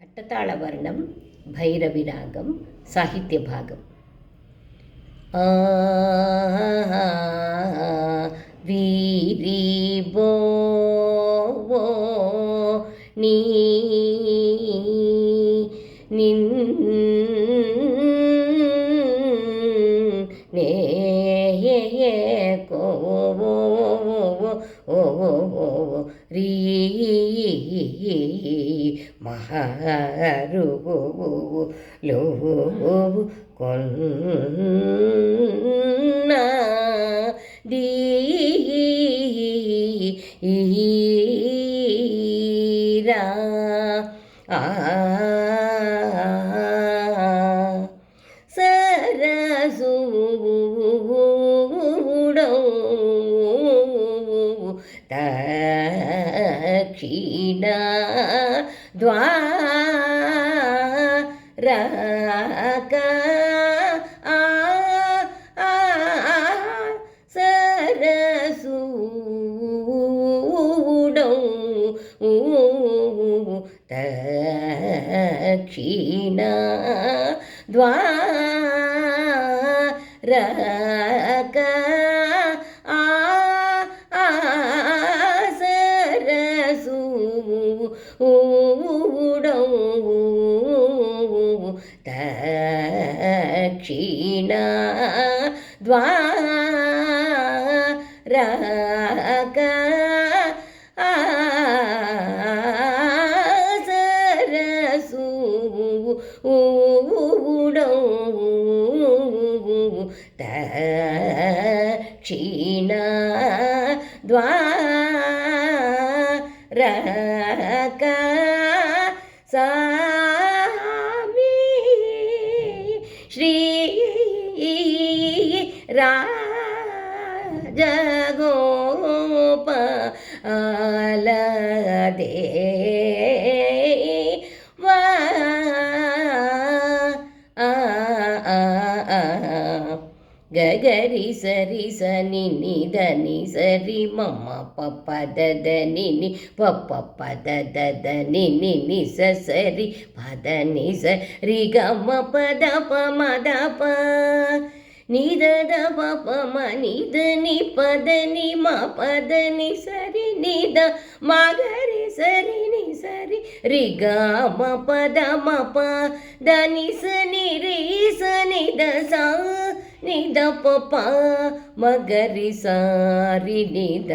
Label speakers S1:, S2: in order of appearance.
S1: అట్టతాళవర్ణం భైరవిరాగం సాహిత్య భాగం. వీరిబో నీ కో రీ మహారువు లో కొన్న దీరా సరసూడౌ దక్షిణ ద్వారక సరసూడౌ దక్షిణ ద్వారక సరసూడౌ దక్షిణ ద్వారక సరసూడౌ దక్షిణ ద్వారక సామి శ్రీ రాజగోపాలదేవా గగరి సరి సని నిదని సరి మమ పప్ప దదని ని పప్ప పద దదని ని సరి పద ని సరి గమ పద ప మద ప నిద ద ప మ నిద ని పద ని మ పద ని సరి నిద మగరి సరి ని సరి రి గ మ పద మ ప ద ని స ని రి స ని ద స ని ద ప ప మగరి సారి ని ద